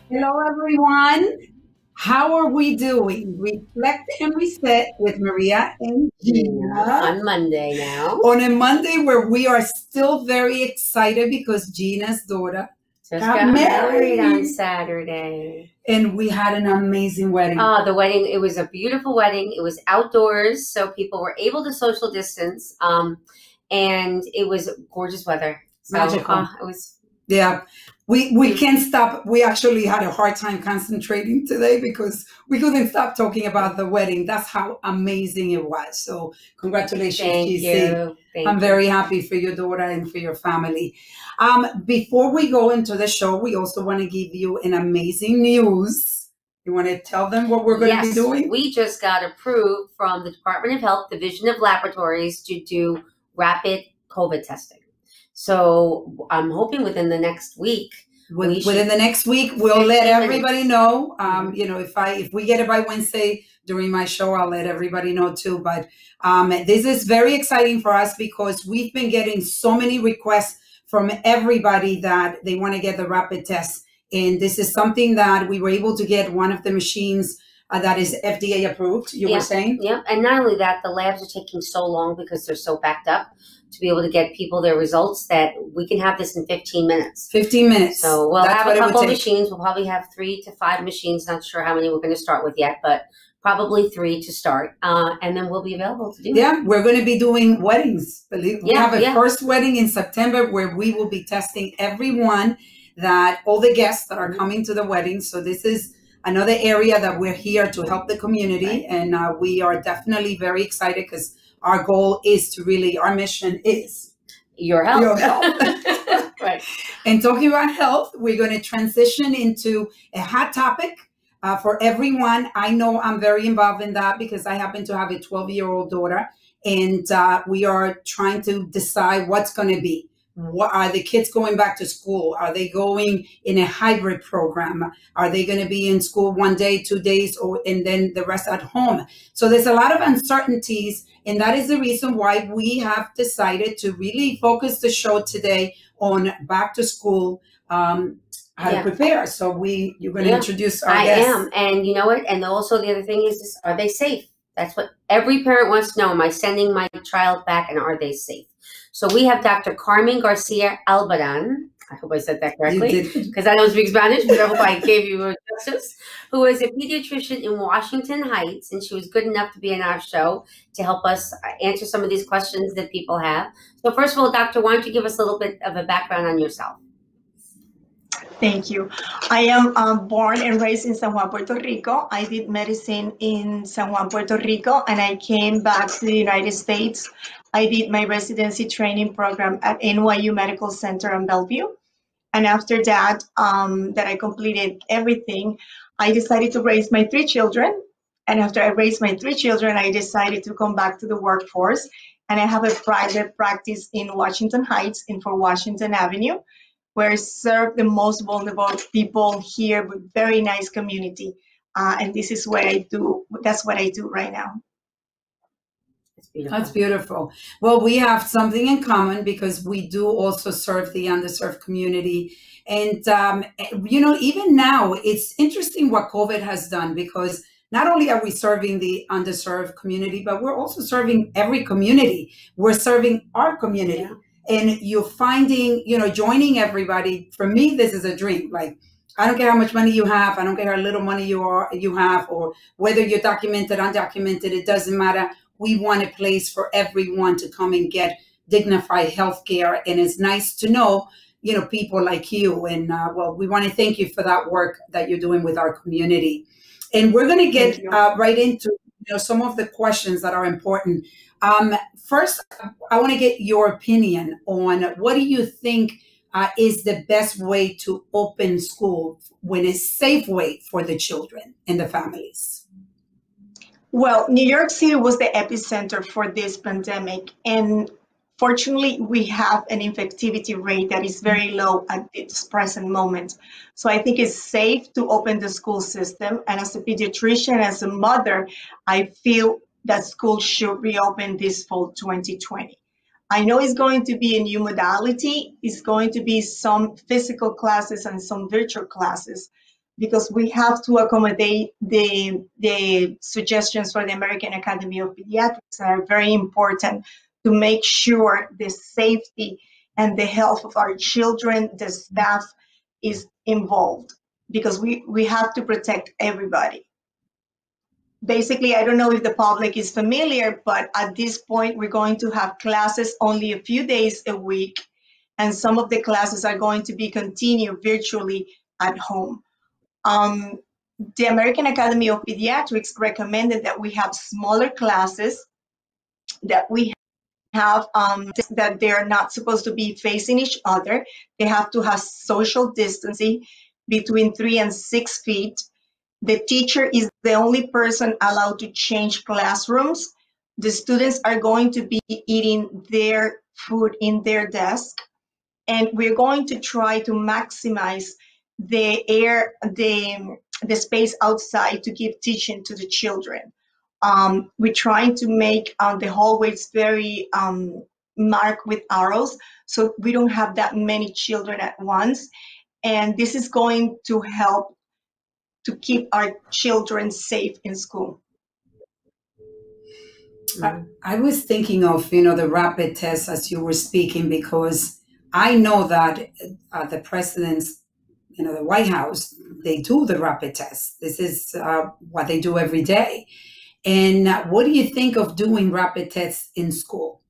Hello, everyone. How are we doing? Reflect and reset with Maria and Gina on Monday now. on a Monday where we are still very excited because Gina's daughter just got married on Saturday. And we had an amazing wedding. Oh, the wedding, it was a beautiful wedding. It was outdoors, so people were able to social distance. And it was gorgeous weather. So, Magical. It was... Yeah. We can't stop. We actually had a hard time concentrating today because we couldn't stop talking about the wedding. That's how amazing it was. So congratulations, Thank GC. I'm very happy for your daughter and for your family. Before we go into the show, we also want to give you an amazing news. You want to tell them what we're going to be doing? We just got approved from the Department of Health Division of Laboratories to do rapid COVID testing. So I'm hoping within the next week. Within the next week, we'll let everybody know. You know, if we get it by Wednesday during my show, I'll let everybody know too. But this is very exciting for us because we've been getting so many requests from everybody that they want to get the rapid test. And this is something that we were able to get one of the machines that is FDA approved, you were saying? Yeah, and not only that, the labs are taking so long because they're so backed up to be able to get people their results that we can have this in 15 minutes. 15 minutes. So we'll have a couple of machines. We'll probably have 3 to 5 machines. Not sure how many we're going to start with yet, but probably 3 to start. And then we'll be available to do it. Yeah, we're going to be doing weddings. We have a first wedding in September where we will be testing everyone, all the guests that are coming to the wedding. So this is another area that we're here to help the community. And we are definitely very excited because our goal is to really, our mission is your health. Your health. Right. And talking about health, we're going to transition into a hot topic for everyone. I know I'm very involved in that because I happen to have a 12-year-old daughter, and we are trying to decide what's going to be. What are the kids going back to school? Are they going in a hybrid program? Are they going to be in school 1 day, 2 days, and then the rest at home? So there's a lot of uncertainties, and that is the reason why we have decided to really focus the show today on back to school, how to prepare. So you're going to introduce our guests. I am, and you know what? And also the other thing is, are they safe? That's what every parent wants to know. Am I sending my child back, and are they safe? So we have Dr. CARMEN GARCIA-ALBARRAN. I hope I said that correctly because I don't speak Spanish, but I hope I gave you justice. Who is a pediatrician in Washington Heights, and she was good enough to be in our show to help us answer some of these questions that people have. So first of all, Doctor, why don't you give us a little bit of a background on yourself? Thank you. I am born and raised in San Juan, Puerto Rico. I did medicine in San Juan, Puerto Rico, and I came back to the United States. I did my residency training program at NYU Medical Center in Bellevue. And after that, that I completed everything, I decided to raise my 3 children. And after I raised my 3 children, I decided to come back to the workforce. And I have a private practice in Washington Heights and for Washington Avenue, where I serve the most vulnerable people here with very nice community. And this is what I do. That's what I do right now. That's beautiful. Well, we have something in common because we do also serve the underserved community. And, you know, even now, it's interesting what COVID has done because not only are we serving the underserved community, but we're also serving every community. We're serving our community. Yeah. And you're finding, you know, joining everybody. For me, this is a dream. Like, I don't care how much money you have. I don't care how little money you have, or whether you're documented, undocumented. It doesn't matter. We want a place for everyone to come and get dignified health care. And it's nice to know, you know, people like you. And well, we want to thank you for that work that you're doing with our community. And we're going to get right into, you know, some of the questions that are important. First, I want to get your opinion on what do you think is the best way to open school when it's a safe way for the children and the families? Well, New York City was the epicenter for this pandemic. And fortunately, we have an infectivity rate that is very low at this present moment. So I think it's safe to open the school system. And as a pediatrician, as a mother, I feel that school should reopen this fall 2020. I know it's going to be a new modality. It's going to be some physical classes and some virtual classes. because we have to accommodate the suggestions for the American Academy of Pediatrics that are very important to make sure the safety and the health of our children, the staff is involved, because we have to protect everybody. Basically, I don't know if the public is familiar, but at this point, we're going to have classes only a few days a week, and some of the classes are going to be continued virtually at home. The American Academy of Pediatrics recommended that we have smaller classes, that we have that they're not supposed to be facing each other. They have to have social distancing between 3 and 6 feet. The teacher is the only person allowed to change classrooms. The students are going to be eating their food in their desk, and we're going to try to maximize the air, the space outside to give teaching to the children. We're trying to make the hallways very marked with arrows, so we don't have that many children at once. And this is going to help to keep our children safe in school. I was thinking of, the rapid test as you were speaking, because I know that the president's, the White House, they do the rapid test. This is what they do every day. And what do you think of doing rapid tests in school?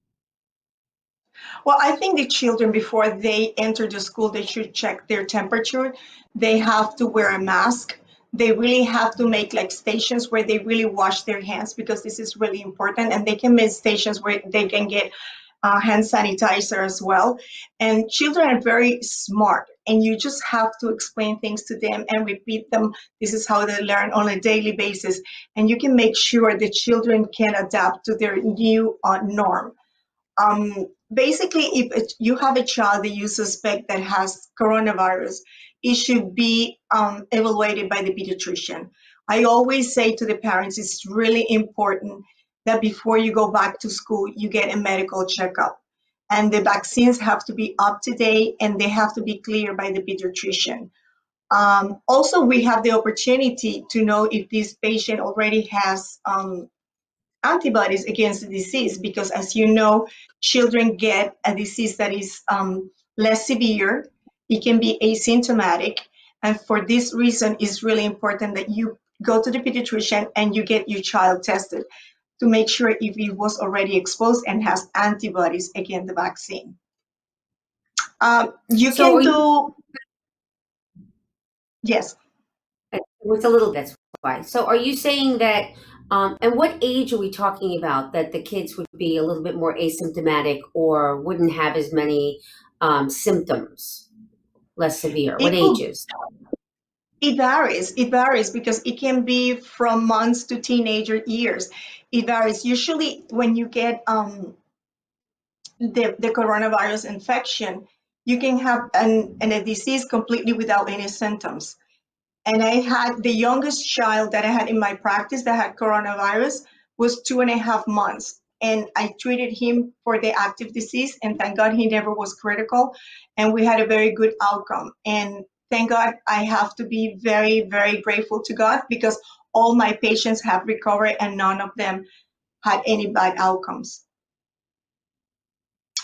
Well, I think the children, before they enter the school, they should check their temperature. They have to wear a mask. They really have to make like stations where they really wash their hands, because this is really important. And they can make stations where they can get hand sanitizer as well. And children are very smart, and you just have to explain things to them and repeat them. This is how they learn on a daily basis. And you can make sure the children can adapt to their new norm. Basically, if you have a child that you suspect that has coronavirus, it should be evaluated by the pediatrician. I always say to the parents, it's really important that before you go back to school, you get a medical checkup. And the vaccines have to be up to date, and they have to be cleared by the pediatrician. Also, we have the opportunity to know if this patient already has antibodies against the disease, because as you know, children get a disease that is less severe. It can be asymptomatic. And for this reason, it's really important that you go to the pediatrician and you get your child tested to make sure if he was already exposed and has antibodies against the vaccine. Yes. It's a little, that's why. So are you saying that, and what age are we talking about that the kids would be a little bit more asymptomatic or wouldn't have as many symptoms, less severe? What ages? It varies because it can be from months to teenager years. It varies. Usually when you get the coronavirus infection, you can have a disease completely without any symptoms. And I had the youngest child that I had in my practice that had coronavirus was 2.5 months. And I treated him for the active disease, and thank God he never was critical. And we had a very good outcome. And thank God, I have to be very, very grateful to God, because all my patients have recovered and none of them had any bad outcomes.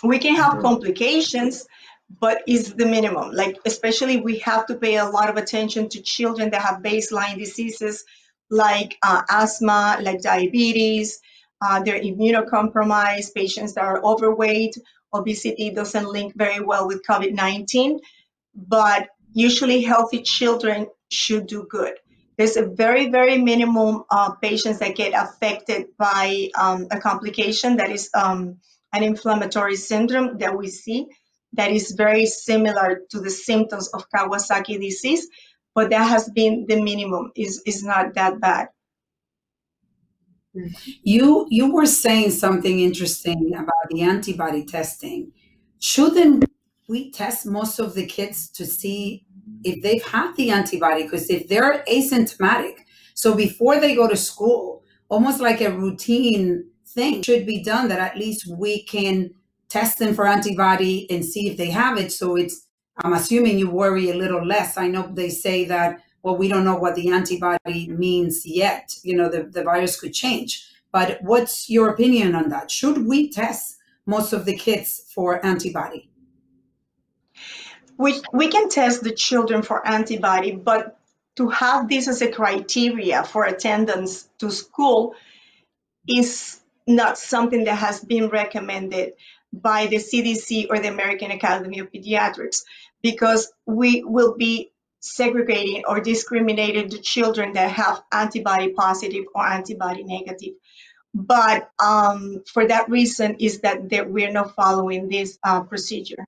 We can have complications, but it's the minimum. Like, especially we have to pay a lot of attention to children that have baseline diseases like asthma, like diabetes, they're immunocompromised, patients that are overweight. Obesity doesn't link very well with COVID-19, but usually healthy children should do good. There's a very, very minimum patients that get affected by a complication that is an inflammatory syndrome that we see that is very similar to the symptoms of Kawasaki disease, but that has been the minimum, is not that bad. You were saying something interesting about the antibody testing. Shouldn't we test most of the kids to see if they've had the antibody? Because if they're asymptomatic, so before they go to school, almost like a routine thing should be done, that at least we can test them for antibody and see if they have it. So it's, I'm assuming you worry a little less. I know they say that well, we don't know what the antibody means yet. You know, the virus could change. But what's your opinion on that? Should we test most of the kids for antibody? We can test the children for antibody, but to have this as a criteria for attendance to school is not something that has been recommended by the CDC or the American Academy of Pediatrics, because we will be segregating or discriminating the children that have antibody positive or antibody negative. But for that reason is that we're not following this procedure.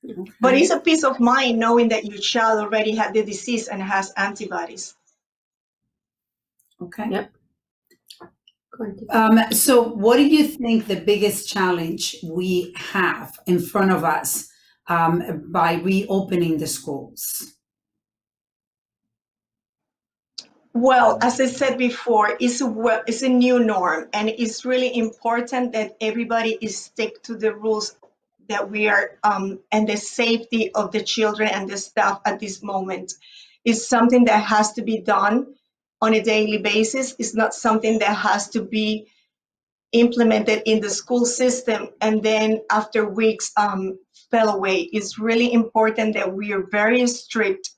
Okay. But it's a peace of mind knowing that your child already had the disease and has antibodies. Okay. Yep. So what do you think the biggest challenge we have in front of us by reopening the schools? Well, as I said before, it's a new norm, and it's really important that everybody stick to the rules that we are, and the safety of the children and the staff at this moment is something that has to be done on a daily basis. It's not something that has to be implemented in the school system and then after weeks fell away. It's really important that we are very strict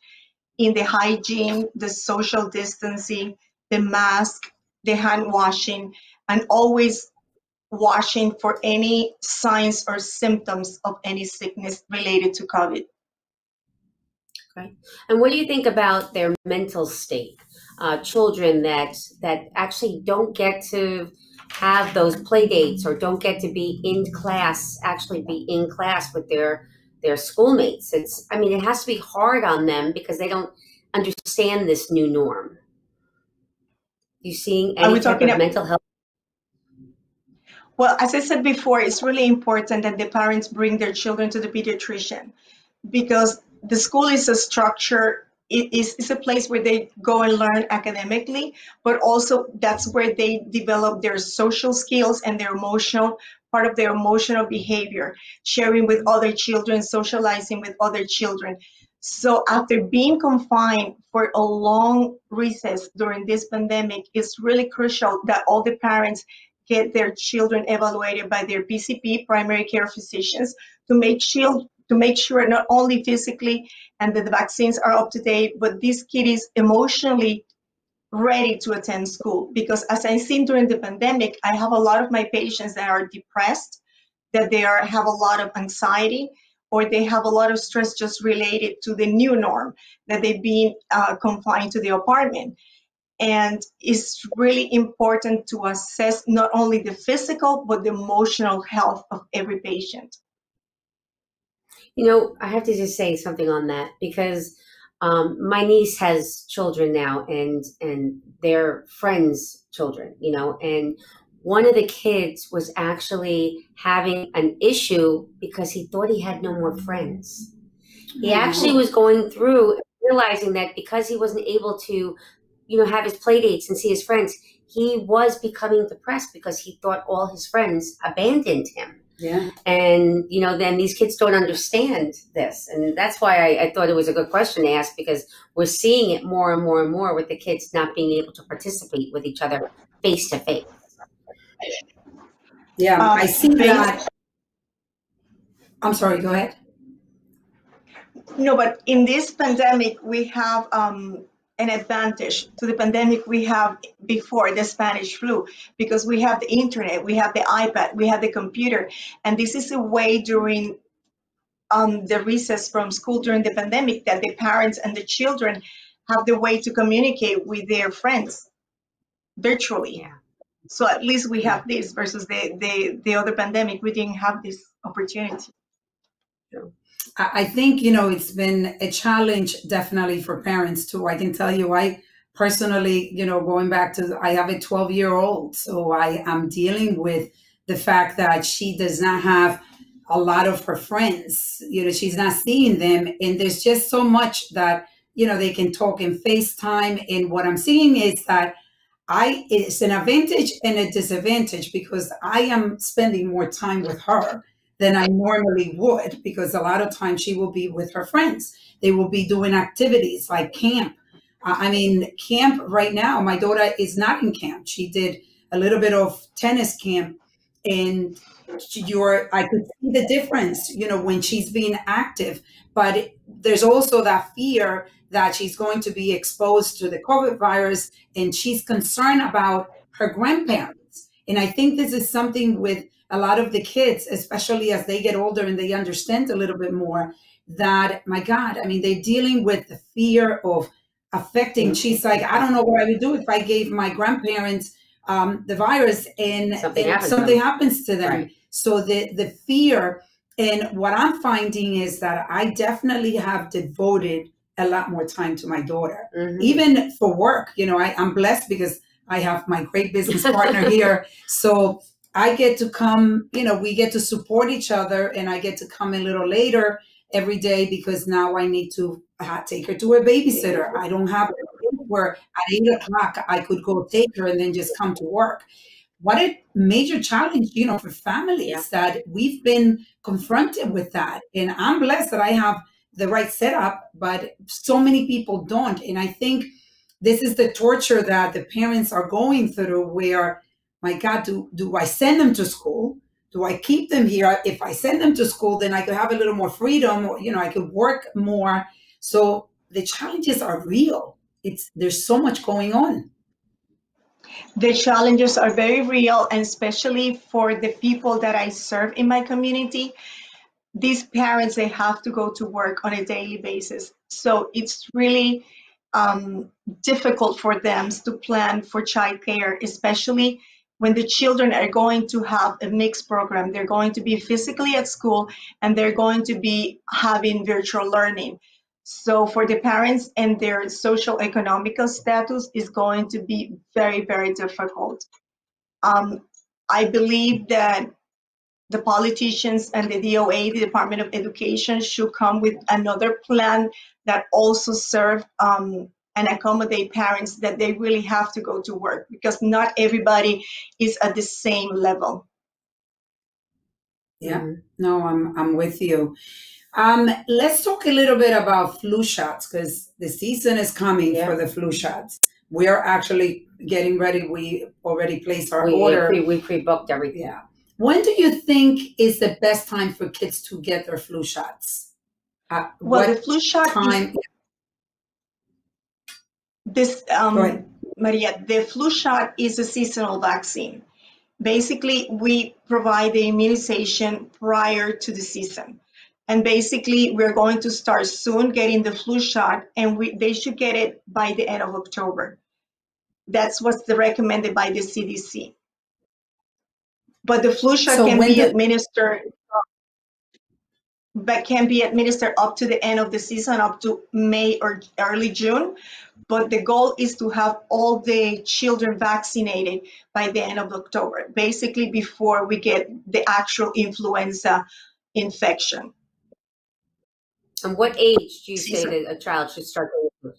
in the hygiene, the social distancing, the mask, the hand washing, and always washing for any signs or symptoms of any sickness related to COVID. Okay. And what do you think about their mental state? Children that actually don't get to have those play dates or don't get to be in class, actually be in class with their schoolmates. I mean, it has to be hard on them because they don't understand this new norm. You seeing any type of mental health? Well, as I said before, it's really important that the parents bring their children to the pediatrician, because the school is a structure. It's a place where they go and learn academically, but also that's where they develop their social skills and their part of their emotional behavior, sharing with other children, socializing with other children. So after being confined for a long recess during this pandemic, it's really crucial that all the parents get their children evaluated by their PCP, primary care physicians, to make sure not only physically and that the vaccines are up to date, but this kid is emotionally ready to attend school. Because as I've seen during the pandemic, I have a lot of my patients that are depressed, that they have a lot of anxiety, or they have a lot of stress just related to the new norm, that they've been confined to the apartment. And it's really important to assess not only the physical, but the emotional health of every patient. You know, I have to just say something on that, because my niece has children now and their friends' children, you know, and one of the kids was actually having an issue because he thought he had no more friends. He actually was going through realizing that because he wasn't able to, you know, have his play dates and see his friends, he was becoming depressed because he thought all his friends abandoned him. Yeah. And, you know, then these kids don't understand this. And that's why I thought it was a good question to ask, because we're seeing it more and more and more with the kids not being able to participate with each other face to face. Yeah, I see that. I'm sorry, go ahead. No, but in this pandemic, we have an advantage to the pandemic we have before the Spanish flu, because we have the internet, we have the iPad, we have the computer, and this is a way during the recess from school during the pandemic that the parents and the children have the way to communicate with their friends virtually. Yeah. So at least we have this versus the other pandemic, we didn't have this opportunity. I think, you know, it's been a challenge definitely for parents too. I can tell you, I personally, you know, going back to, I have a 12-year-old, so I am dealing with the fact that she does not have a lot of her friends, you know, she's not seeing them. And there's just so much that, you know, they can talk in FaceTime. And what I'm seeing is that it's an advantage and a disadvantage, because I am spending more time with her than I normally would, because a lot of times she will be with her friends. They will be doing activities like camp. I mean, camp right now, my daughter is not in camp. She did a little bit of tennis camp, and I could see the difference, when she's being active. But there's also that fear that she's going to be exposed to the COVID virus, and she's concerned about her grandparents. And I think this is something with a lot of the kids, especially as they get older and they understand a little bit more, that, my God, I mean, they're dealing with the fear of affecting. She's like, I don't know what I would do if I gave my grandparents the virus and something happens to them. Right. So the fear, and what I'm finding is that I definitely have devoted a lot more time to my daughter, even for work. I'm blessed because I have my great business partner here. So I get to come, we get to support each other, and I get to come a little later every day because now I need to take her to a babysitter. I don't have where at 8 o'clock I could go take her and then just come to work. What a major challenge, for families that we've been confronted with that. And I'm blessed that I have the right setup, but so many people don't. And I think this is the torture that the parents are going through, where, my God, do I send them to school? Do I keep them here? If I send them to school, then I could have a little more freedom, or, I could work more. So the challenges are real. There's so much going on. The challenges are very real, and especially for the people that I serve in my community. These parents, they have to go to work on a daily basis. So it's really difficult for them to plan for childcare, especially when the children are going to have a mixed program. They're going to be physically at school, and they're going to be having virtual learning. So for the parents and their social economical status is going to be very, very difficult. I believe that the politicians and the DOA, the Department of Education, should come with another plan that also serve and accommodate parents that they really have to go to work, because not everybody is at the same level. Yeah, no, I'm with you. Let's talk a little bit about flu shots, because the season is coming for the flu shots. We are actually getting ready. We already placed our order. We pre-booked everything. Yeah. When do you think is the best time for kids to get their flu shots? Well, the flu shot time? Maria, the flu shot is a seasonal vaccine. Basically, we provide the immunization prior to the season. And basically, we're going to start soon getting the flu shot, and they should get it by the end of October. That's what's recommended by the CDC. But the flu shot can be administered, up to the end of the season, up to May or early June. But the goal is to have all the children vaccinated by the end of October, basically before we get the actual influenza infection. And what age do you say that a child should start getting flu?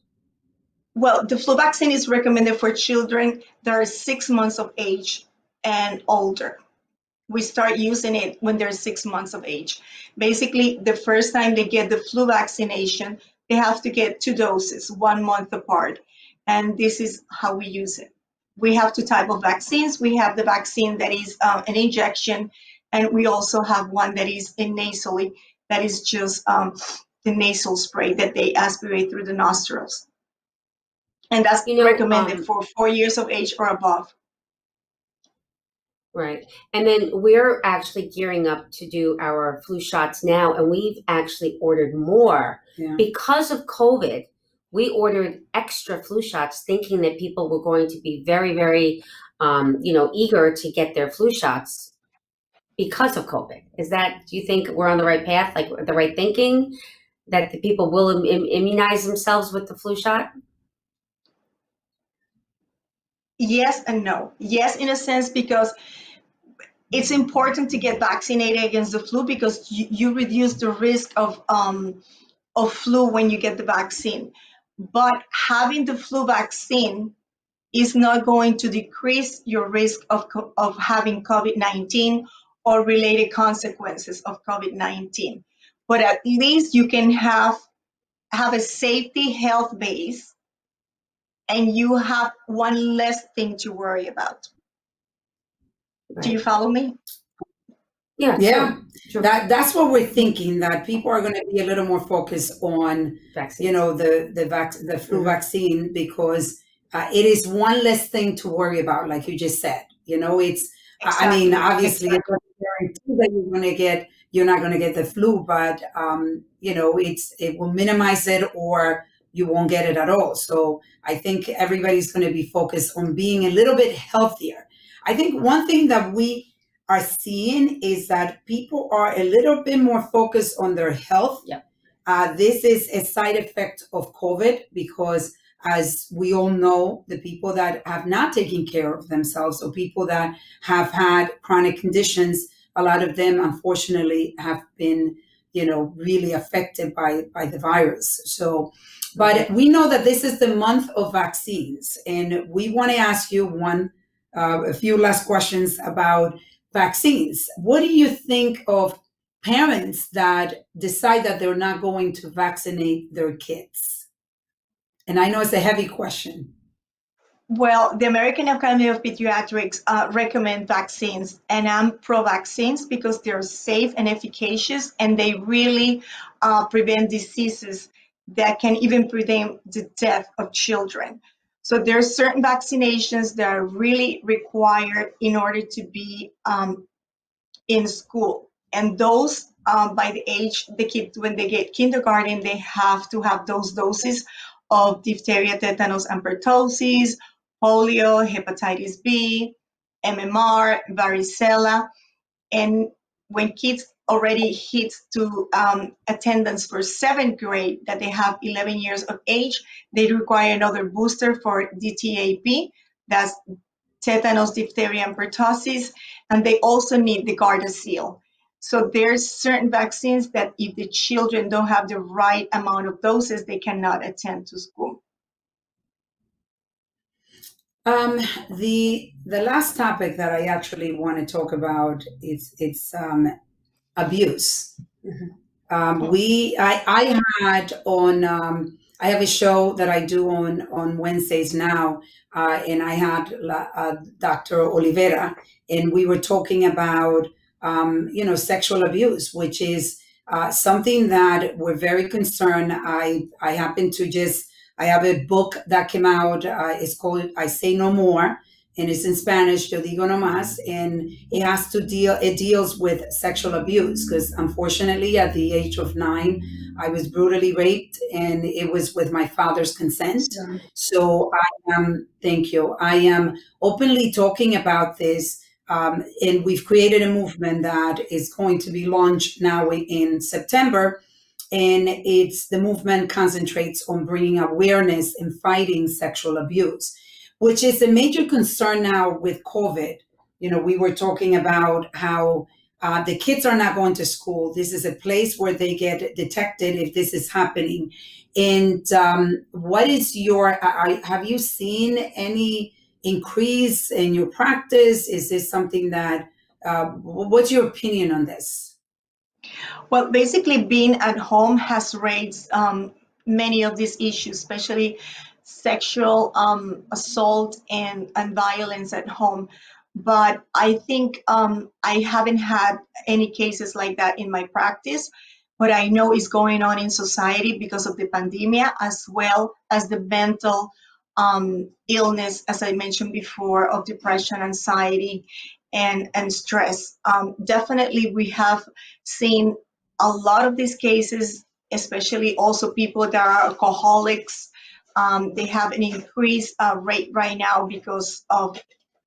Well, the flu vaccine is recommended for children that are 6 months of age and older. We start using it when they're 6 months of age. Basically, the first time they get the flu vaccination, they have to get 2 doses, 1 month apart. And this is how we use it. We have 2 types of vaccines. We have the vaccine that is an injection, and we also have one that is a nasally, that is just the nasal spray that they aspirate through the nostrils. And that's recommended for 4 years of age or above. Right. And then we're actually gearing up to do our flu shots now, and we've actually ordered more. Because of COVID. We ordered extra flu shots thinking that people were going to be very, very, eager to get their flu shots because of COVID. Do you think we're on the right path, like the right thinking, that the people will immunize themselves with the flu shot? Yes and no. Yes, in a sense, because it's important to get vaccinated against the flu, because you reduce the risk of flu when you get the vaccine. But having the flu vaccine is not going to decrease your risk of having COVID-19 or related consequences of COVID-19. But at least you can have a safety health base, and you have one less thing to worry about. Right. Do you follow me? Yeah. Yeah, Sure. that's what we're thinking, that people are going to be a little more focused on, Vaccines. you know, the flu vaccine, because it is one less thing to worry about, like you just said. You know, it's, I mean, obviously, it's not guaranteed that you're not going to get the flu, but, you know, it will minimize it, or you won't get it at all. So I think everybody's going to be focused on being a little bit healthier. I think one thing that we are seeing is that people are a little bit more focused on their health. Yep. This is a side effect of COVID, because as we all know, the people that have not taken care of themselves, or people that have had chronic conditions, a lot of them unfortunately have been, you know, really affected by the virus. So, but we know that this is the month of vaccines, and we want to ask you a few last questions about vaccines. What do you think of parents that decide that they're not going to vaccinate their kids? And I know it's a heavy question. Well, the American Academy of Pediatrics recommend vaccines, and I'm pro-vaccines because they're safe and efficacious, and they really prevent diseases that can even prevent the death of children. So there are certain vaccinations that are really required in order to be in school. And those, by the age, the kids, when they get kindergarten, they have to have those doses of diphtheria, tetanus, and pertussis, polio, hepatitis B, MMR, varicella. And when kids already hit to attendance for 7th grade, that they have 11 years of age, they require another booster for DTaP, that's tetanus, diphtheria, and pertussis, and they also need the GARDASIL. So there's certain vaccines that if the children don't have the right amount of doses, they cannot attend to school. The last topic that I actually want to talk about is abuse. I have a show that I do on Wednesdays now, and I had Dr. Oliveira, and we were talking about you know, sexual abuse, which is something that we're very concerned. I happen to I have a book that came out. It's called I Say No More, and it's in Spanish, Yo Digo No Más, and it deals with sexual abuse, because unfortunately at the age of 9, I was brutally raped, and it was with my father's consent. Sure. So thank you. I am openly talking about this, and we've created a movement that is going to be launched now in September. And the movement concentrates on bringing awareness and fighting sexual abuse, which is a major concern now with COVID. You know, we were talking about how the kids are not going to school. This is a place where they get detected if this is happening. And what is have you seen any increase in your practice? Is this something that, what's your opinion on this? Well, basically being at home has raised many of these issues, especially sexual assault and violence at home. But I think I haven't had any cases like that in my practice, but I know it's going on in society because of the pandemic, as well as the mental illness, as I mentioned before, of depression, anxiety, and stress. Definitely, we have seen a lot of these cases, especially also people that are alcoholics. They have an increased rate right now because of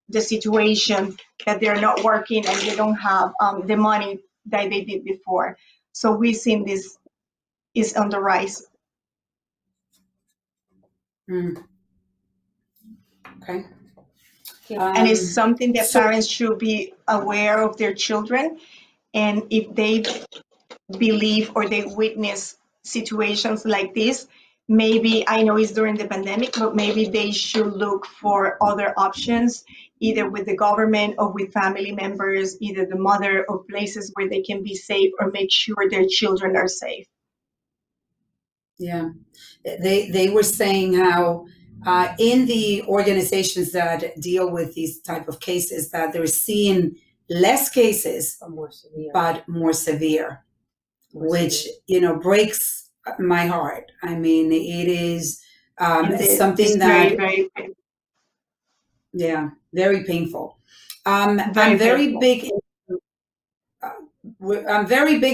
the situation, that they're not working and they don't have the money that they did before. So we've seen this is on the rise. Okay. And it's something that parents should be aware of their children. And if they believe or they witness situations like this, maybe, I know it's during the pandemic, but maybe they should look for other options, either with the government or with family members, either the mother, or places where they can be safe or make sure their children are safe. Yeah, they were saying how in the organizations that deal with these type of cases, that they're seeing less cases, but more severe, which, you know, breaks my heart. I mean, it is something that, very painful. Yeah, very painful. I'm very big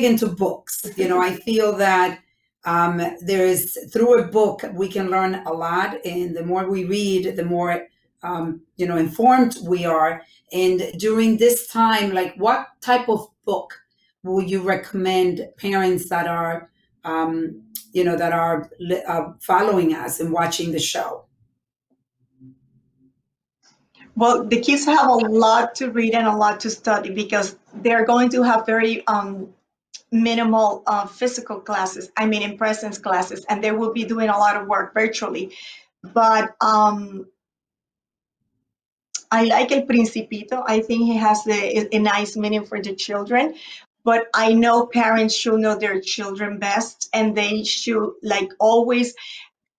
into books. You know, I feel that there is, through a book, we can learn a lot, and the more we read, the more you know, informed we are. And during this time, like, what type of book would you recommend parents that are you know, that are following us and watching the show? Well, the kids have a lot to read and a lot to study, because they're going to have very minimal physical classes, I mean, in presence classes, and they will be doing a lot of work virtually. But I like El Principito. I think he has a nice meaning for the children. But I know parents should know their children best, and they should, like, always.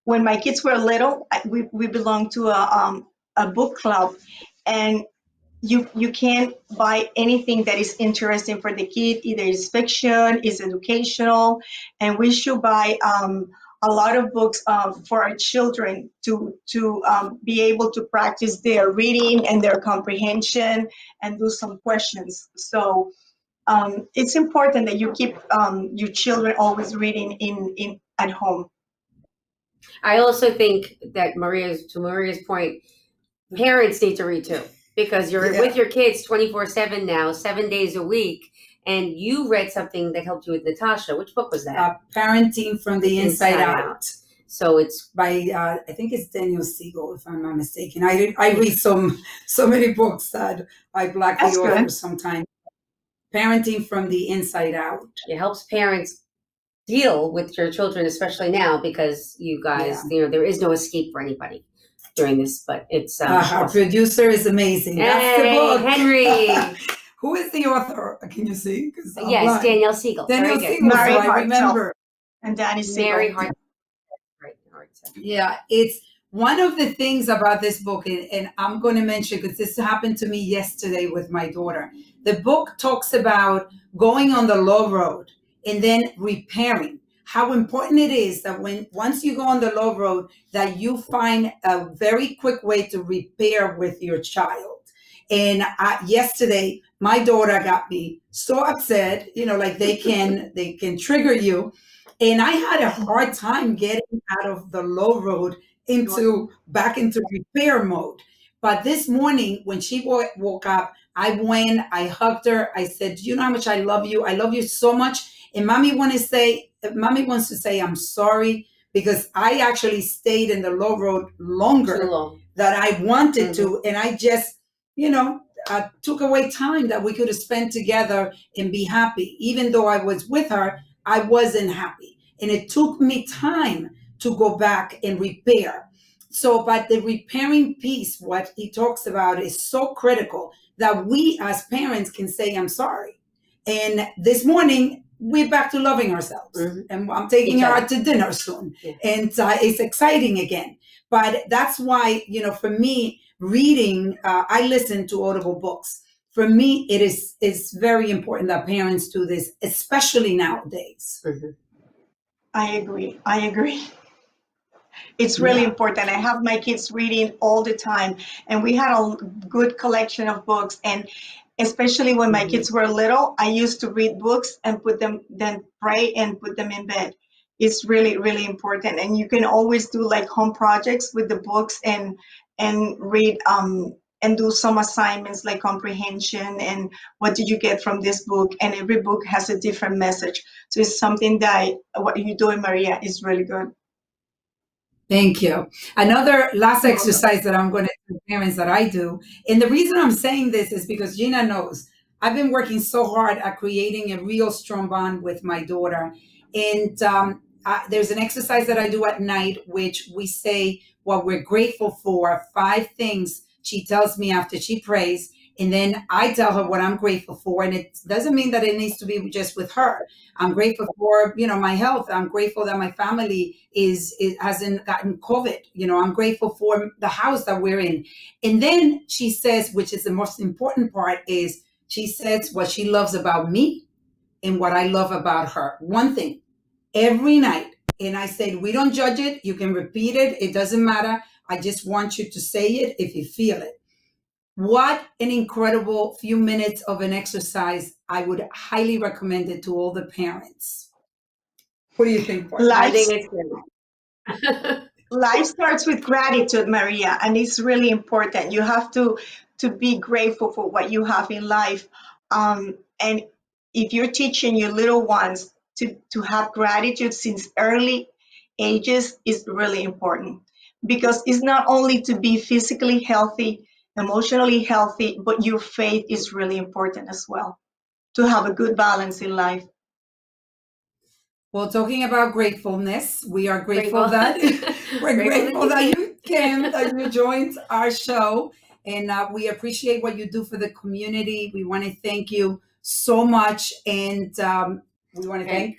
When my kids were little, we belonged to a book club, and you can't buy anything that is interesting for the kid. Either it's fiction, it's educational, and we should buy a lot of books for our children to be able to practice their reading and their comprehension and do some questions. So it's important that you keep your children always reading in at home. I also think that to Maria's point, parents need to read too, because you're with your kids 24/7 now, 7 days a week. And you read something that helped you with Natasha. Which book was that? Parenting from the Inside Out. So it's by I think it's Daniel Siegel, if I'm not mistaken. I read so many books that I black the author sometimes. Parenting from the Inside Out. It helps parents deal with your children, especially now, because you guys, you know, there is no escape for anybody during this. But it's our producer is amazing. Hey, that's the book. Henry. Who is the author? Can you see? Yes, Daniel Siegel. Daniel Siegel. Mary I remember. And Danny Siegel. Mary Hart. Right. Yeah, it's one of the things about this book, and I'm going to mention, because this happened to me yesterday with my daughter. The book talks about going on the low road and then repairing. How important it is that once you go on the low road, that you find a very quick way to repair with your child. And yesterday, my daughter got me so upset, you know, like they can trigger you. And I had a hard time getting out of the low road back into repair mode. But this morning, when she woke up, I went, I hugged her. I said, "Do you know how much I love you? I love you so much. And mommy wants to say, I'm sorry, because I actually stayed in the low road longer than I wanted to. And I just, you know, took away time that we could have spent together and be happy. Even though I was with her, I wasn't happy. And it took me time to go back and repair. So, but the repairing piece, what he talks about, is so critical that we as parents can say, I'm sorry. And this morning, we're back to loving ourselves. And I'm taking her out to dinner soon. And it's exciting again. But that's why, you know, for me, reading, I listen to audible books. For me, it's very important that parents do this, especially nowadays. I agree. It's really important. I have my kids reading all the time, and we had a good collection of books. And especially when my kids were little, I used to read books and then pray and put them in bed. It's really, really important. And you can always do like home projects with the books and read and do some assignments like comprehension and what did you get from this book. And every book has a different message. So it's something that what you're doing, Maria, is really good. Thank you. Another last exercise that I'm going to do, parents, that I do. And the reason I'm saying this is because Gina knows I've been working so hard at creating a real strong bond with my daughter. And there's an exercise that I do at night, which we say what we're grateful for, 5 things she tells me after she prays. And then I tell her what I'm grateful for. And it doesn't mean that it needs to be just with her. I'm grateful for, my health. I'm grateful that my family hasn't gotten COVID. I'm grateful for the house that we're in. And then she says, which is the most important part, is she says what she loves about me and what I love about her. One thing every night. And I said, we don't judge it. You can repeat it. It doesn't matter. I just want you to say it if you feel it. What an incredible few minutes of an exercise. I would highly recommend it to all the parents. What do you think? I think it's good. Life starts with gratitude, Maria, and it's really important. You have to be grateful for what you have in life. And if you're teaching your little ones to have gratitude since early ages, is really important, because it's not only to be physically healthy, emotionally healthy, but your faith is really important as well, to have a good balance in life. Well, talking about gratefulness, we are grateful that we're grateful that you came, that you joined our show, and we appreciate what you do for the community. We want to thank you so much, and we want to thank.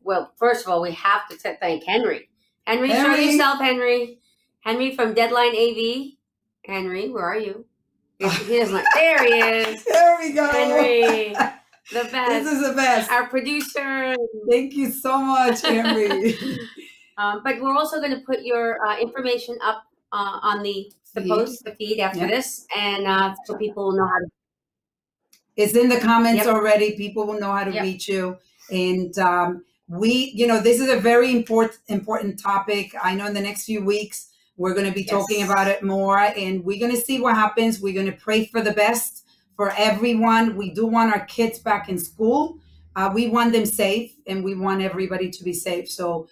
Well, first of all, we have to thank Henry. Henry, show yourself, Henry. Henry from Deadline AV. Henry, where are you? He doesn't. There he is. There we go. Henry, the best. This is the best. Our producer. Thank you so much, Henry. But we're also going to put your information up on the post, the feed after this, and so people will know how to. It's in the comments already. People will know how to reach you. And this is a very important topic. I know in the next few weeks, we're going to be talking about it more, and we're going to see what happens. We're going to pray for the best for everyone. We do want our kids back in school. We want them safe, and we want everybody to be safe. So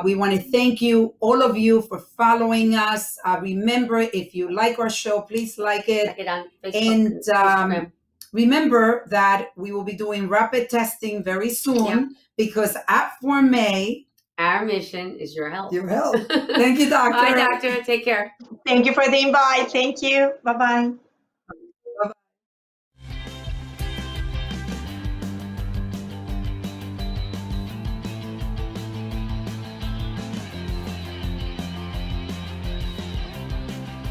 we want to thank you, all of you, for following us. Remember, if you like our show, please like it. Like it on Facebook and remember that we will be doing rapid testing very soon, because at Formé, our mission is your health. Your health. Thank you, doctor. Bye, doctor. Take care. Thank you for the invite. Thank you. Bye-bye.